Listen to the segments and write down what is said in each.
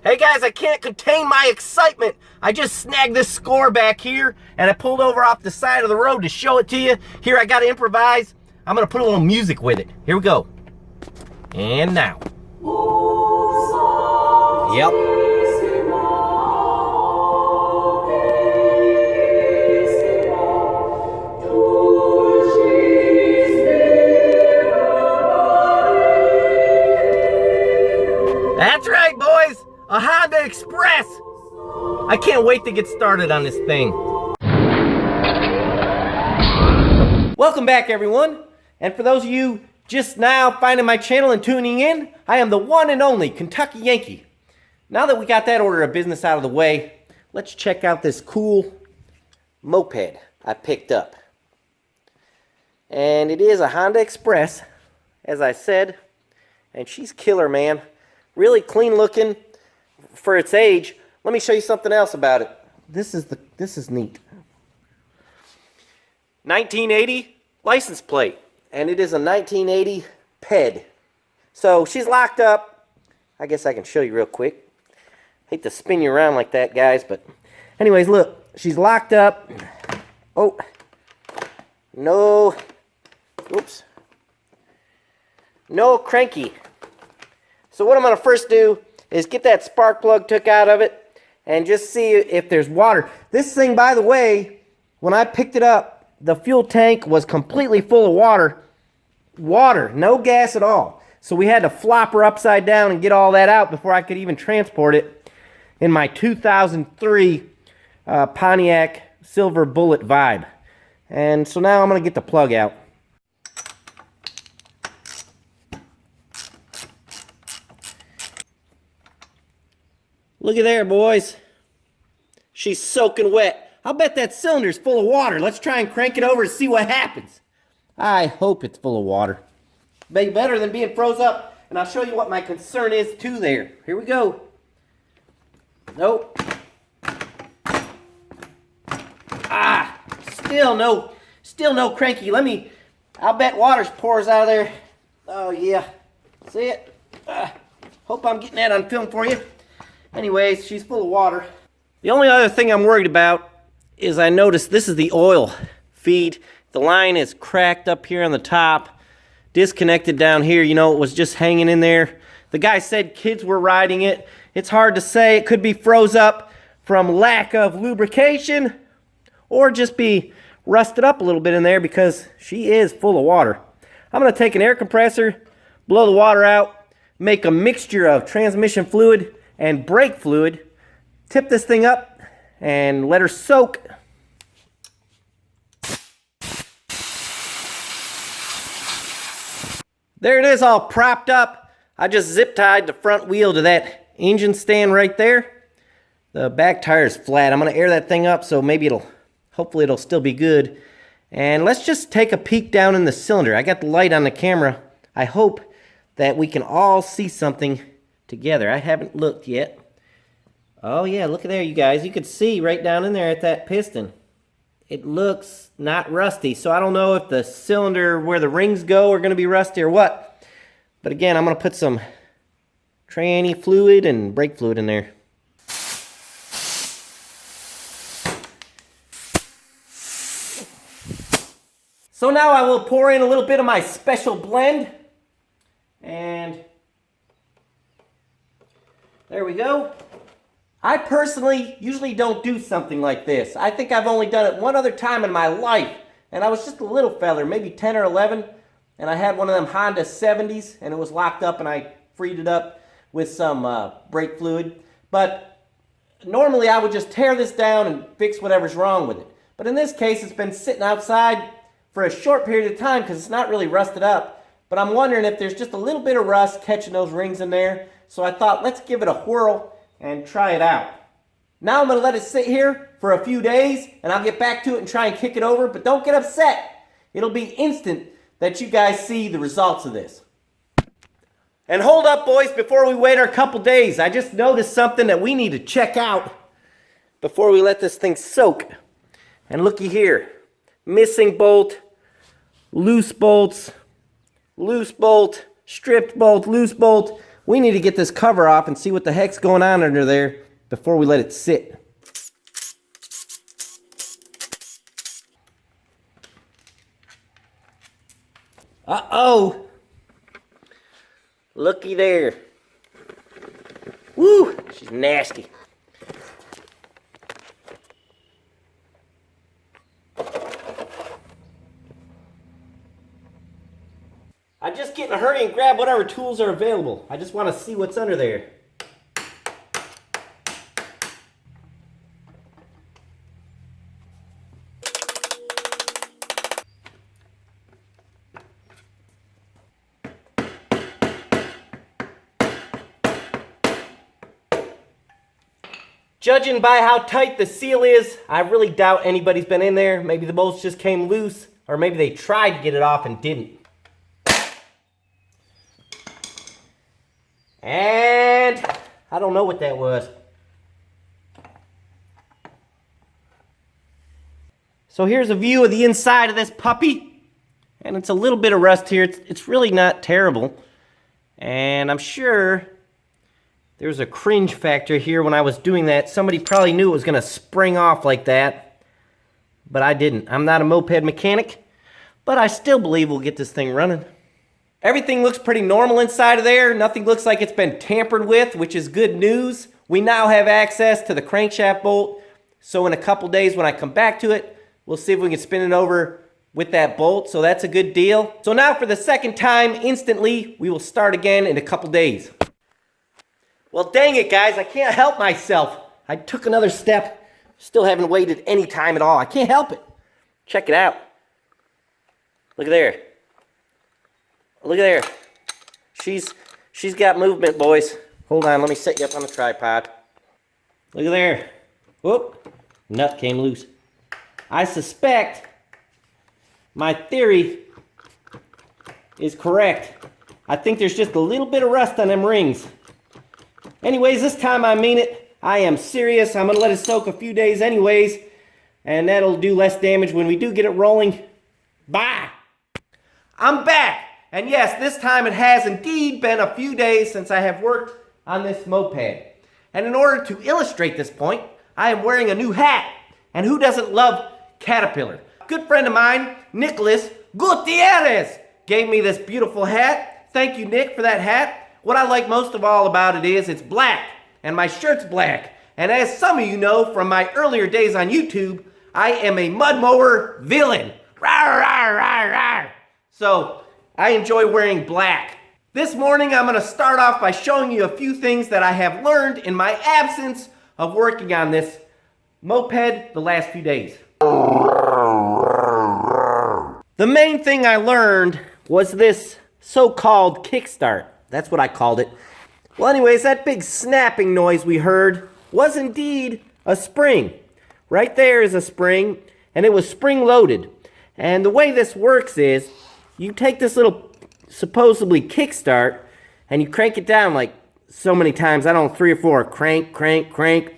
Hey guys, I can't contain my excitement. I just snagged this score back here and I pulled over off the side of the road to show it to you. Here, I gotta improvise. I'm gonna put a little music with it. Here we go. And now. Yep. That's right, boys. A Honda Express! I can't wait to get started on this thing. Welcome back, everyone. And for those of you just now finding my channel and tuning in, I am the one and only Kentucky Yankee. Now that we got that order of business out of the way, let's check out this cool moped I picked up. And it is a Honda Express, as I said, and she's killer, man. Really clean looking for its age. Let me show you something else about it. This is neat. 1980 license plate, and it is a 1980 PED. So she's locked up. I guess I can show you real quick. Hate to spin you around like that, guys, but anyways, look, she's locked up. Oh, no, oops, no cranky. So what I'm going to first do is get that spark plug took out of it and just see if there's water. This thing, by the way, when I picked it up, the fuel tank was completely full of water. Water, no gas at all. So we had to flop her upside down and get all that out before I could even transport it in my 2003 Pontiac Silver Bullet Vibe. And so now I'm going to get the plug out. Look at there, boys. She's soaking wet. I'll bet that cylinder's full of water. Let's try and crank it over and see what happens. I hope it's full of water. Be better than being froze up. And I'll show you what my concern is too there. Here we go. Nope. Ah, still no cranky. I'll bet water pours out of there. Oh yeah, see it? Hope I'm getting that on film for you. Anyways, she's full of water. The only other thing I'm worried about is I noticed this is the oil feed. The line is cracked up here on the top, disconnected down here. You know, it was just hanging in there. The guy said kids were riding it. It's hard to say. It could be froze up from lack of lubrication or just be rusted up a little bit in there because she is full of water. I'm going to take an air compressor, blow the water out, make a mixture of transmission fluid and brake fluid, tip this thing up, and let her soak. There it is, all propped up. I just zip tied the front wheel to that engine stand right there. The back tire is flat. I'm going to air that thing up so maybe hopefully it'll still be good. And let's just take a peek down in the cylinder. I got the light on the camera. I hope that we can all see something together. I haven't looked yet. Oh yeah, look at there, you guys. You could see right down in there at that piston. It looks not rusty, so I don't know if the cylinder where the rings go are going to be rusty or what. But again, I'm going to put some tranny fluid and brake fluid in there. So now I will pour in a little bit of my special blend. And there we go. I personally usually don't do something like this. I think I've only done it one other time in my life. And I was just a little feller, maybe 10 or 11. And I had one of them Honda 70s and it was locked up and I freed it up with some brake fluid. But normally I would just tear this down and fix whatever's wrong with it. But in this case, it's been sitting outside for a short period of time because it's not really rusted up. But I'm wondering if there's just a little bit of rust catching those rings in there. So I thought, let's give it a whirl and try it out. Now I'm going to let it sit here for a few days and I'll get back to it and try and kick it over. But don't get upset. It'll be instant that you guys see the results of this. And hold up, boys, before we wait our couple days. I just noticed something that we need to check out before we let this thing soak. And looky here. Missing bolt, loose bolts, loose bolt, stripped bolt, loose bolt. we need to get this cover off and see what the heck's going on under there before we let it sit. Uh-oh! Looky there. Woo! She's nasty. I just get in a hurry and grab whatever tools are available. I just want to see what's under there. Judging by how tight the seal is, I really doubt anybody's been in there. Maybe the bolts just came loose, or maybe they tried to get it off and didn't. And I don't know what that was. So here's a view of the inside of this puppy. And it's a little bit of rust here. It's really not terrible. And I'm sure there's a cringe factor here when I was doing that. Somebody probably knew it was going to spring off like that. But I didn't. I'm not a moped mechanic. But I still believe we'll get this thing running. Everything looks pretty normal inside of there. Nothing looks like it's been tampered with, which is good news. We now have access to the crankshaft bolt. So in a couple days when I come back to it, we'll see if we can spin it over with that bolt. So that's a good deal. So now for the second time instantly, we will start again in a couple days. Well, dang it, guys. I can't help myself. I took another step. Still haven't waited any time at all. I can't help it. Check it out. Look at there. Look at there. She's got movement, boys. Hold on, let me set you up on the tripod. Look at there. Whoop. Nut came loose. I suspect my theory is correct. I think there's just a little bit of rust on them rings. Anyways, this time I mean it. I am serious. I'm going to let it soak a few days anyways. And that'll do less damage when we do get it rolling. Bye! I'm back! And yes, this time it has indeed been a few days since I have worked on this moped. And in order to illustrate this point, I am wearing a new hat. And who doesn't love Caterpillar? A good friend of mine, Nicholas Gutierrez, gave me this beautiful hat. Thank you, Nick, for that hat. What I like most of all about it is it's black, and my shirt's black. And as some of you know from my earlier days on YouTube, I am a mud mower villain. Rawr, rawr, rawr, rawr. So I enjoy wearing black. This morning I'm going to start off by showing you a few things that I have learned in my absence of working on this moped the last few days. The main thing I learned was this so-called kickstart. That's what I called it. Well, anyways, that big snapping noise we heard was indeed a spring. Right there is a spring, and it was spring-loaded. And the way this works is you take this little supposedly kickstart and you crank it down like so many times. I don't know, 3 or 4. Crank, crank, crank.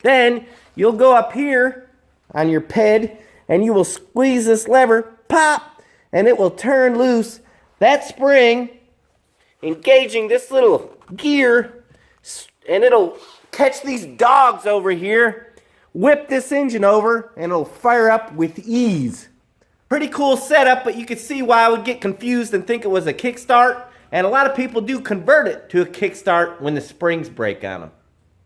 Then you'll go up here on your ped and you will squeeze this lever, pop, and it will turn loose that spring, engaging this little gear, and it'll catch these dogs over here, whip this engine over, and it'll fire up with ease. Pretty cool setup, but you can see why I would get confused and think it was a kickstart. And a lot of people do convert it to a kickstart when the springs break on them.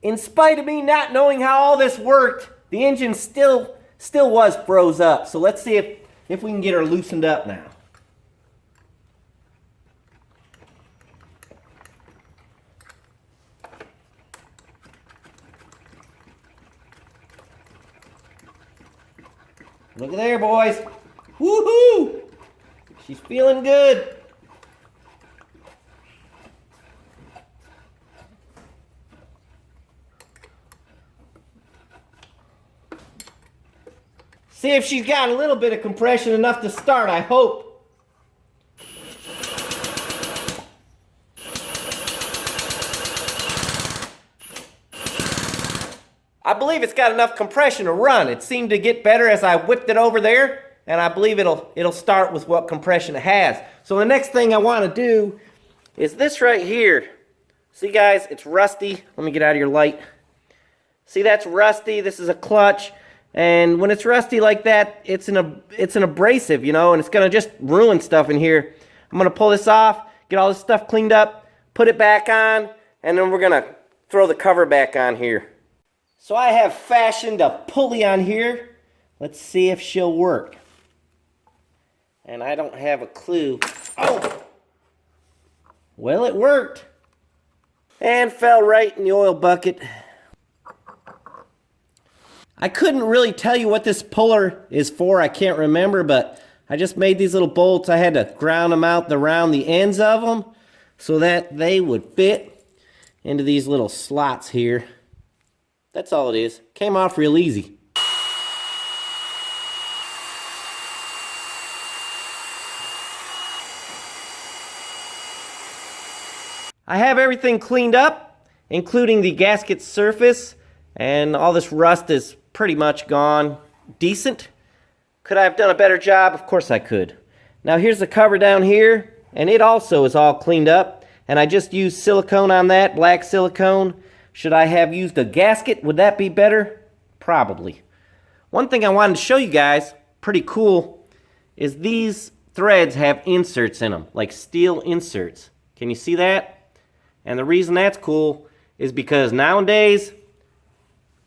In spite of me not knowing how all this worked, the engine still was froze up. So let's see if we can get her loosened up now. Look at there, boys. Woohoo! She's feeling good. See if she's got a little bit of compression enough to start, I hope. I believe it's got enough compression to run. It seemed to get better as I whipped it over there. And I believe it'll start with what compression it has. So the next thing I want to do is this right here. See guys, it's rusty. Let me get out of your light. See, that's rusty. This is a clutch. And when it's rusty like that, it's an abrasive, you know, and it's gonna just ruin stuff in here. I'm gonna pull this off, get all this stuff cleaned up, put it back on, and then we're gonna throw the cover back on here. So I have fashioned a pulley on here. Let's see if she'll work. And I don't have a clue. Oh! Well, it worked. And fell right in the oil bucket. I couldn't really tell you what this puller is for. I can't remember, but I just made these little bolts. I had to ground them out around the ends of them so that they would fit into these little slots here. That's all it is. Came off real easy. I have everything cleaned up, including the gasket surface, and all this rust is pretty much gone. Decent. Could I have done a better job? Of course I could. Now here's the cover down here, and it also is all cleaned up, and I just used silicone on that, black silicone. Should I have used a gasket? Would that be better? Probably. One thing I wanted to show you guys, pretty cool, is these threads have inserts in them, like steel inserts. Can you see that? And the reason that's cool is because nowadays,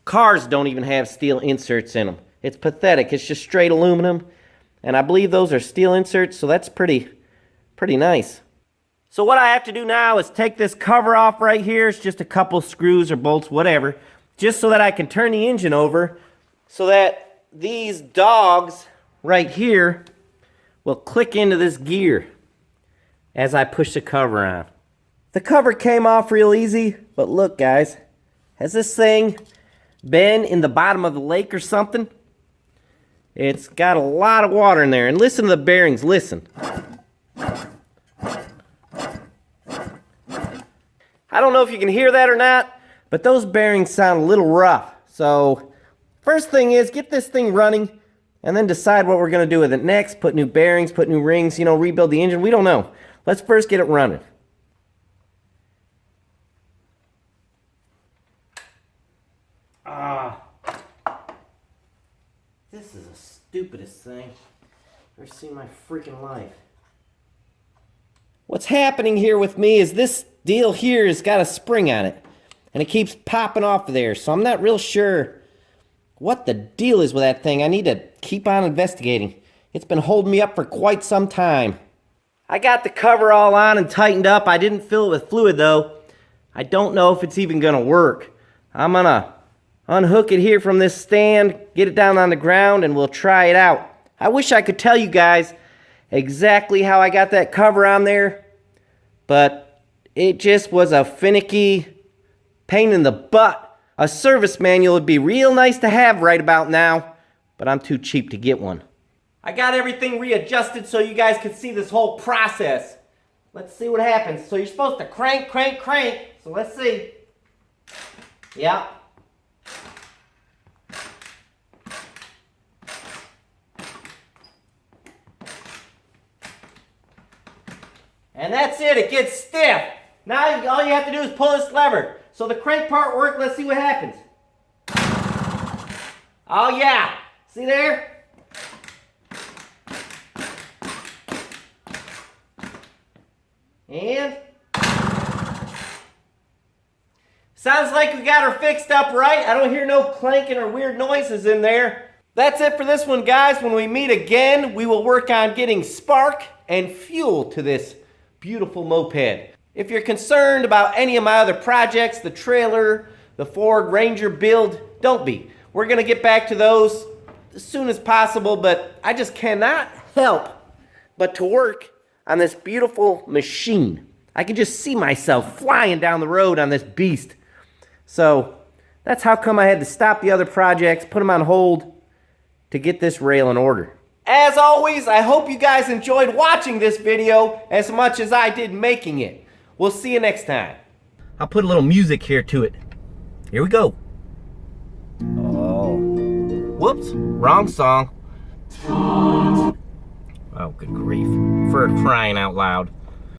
cars don't even have steel inserts in them. It's pathetic. It's just straight aluminum. And I believe those are steel inserts, so that's pretty nice. So what I have to do now is take this cover off right here. It's just a couple screws or bolts, whatever. Just so that I can turn the engine over so that these dogs right here will click into this gear as I push the cover on. The cover came off real easy, but look guys, has this thing been in the bottom of the lake or something? It's got a lot of water in there, and listen to the bearings, listen. I don't know if you can hear that or not, but those bearings sound a little rough. So, first thing is get this thing running, and then decide what we're gonna do with it next. Put new bearings, put new rings, you know, rebuild the engine, we don't know. Let's first get it running. This is the stupidest thing I've ever seen in my freaking life. What's happening here with me is this deal here has got a spring on it, and it keeps popping off of there, so I'm not real sure what the deal is with that thing. I need to keep on investigating. It's been holding me up for quite some time. I got the cover all on and tightened up. I didn't fill it with fluid though. I don't know if it's even gonna work. I'm gonna unhook it here from this stand, get it down on the ground, and we'll try it out. I wish I could tell you guys exactly how I got that cover on there, but it just was a finicky pain in the butt. A service manual would be real nice to have right about now, but I'm too cheap to get one. I got everything readjusted so you guys can see this whole process. Let's see what happens. So you're supposed to crank, crank, crank. So let's see. Yeah. And that's it, it gets stiff. Now all you have to do is pull this lever. So the crank part worked, let's see what happens. Oh yeah, see there? And sounds like we got her fixed up right. I don't hear no clanking or weird noises in there. That's it for this one, guys. When we meet again, we will work on getting spark and fuel to this beautiful moped. If you're concerned about any of my other projects, the trailer, the Ford Ranger build, don't be. We're gonna get back to those as soon as possible, but I just cannot help but to work on this beautiful machine. I can just see myself flying down the road on this beast. So that's how come I had to stop the other projects, put them on hold to get this rail in order. As always, I hope you guys enjoyed watching this video as much as I did making it. We'll see you next time. I'll put a little music here to it. Here we go. Oh. Whoops, wrong song. Oh, good grief. For crying out loud.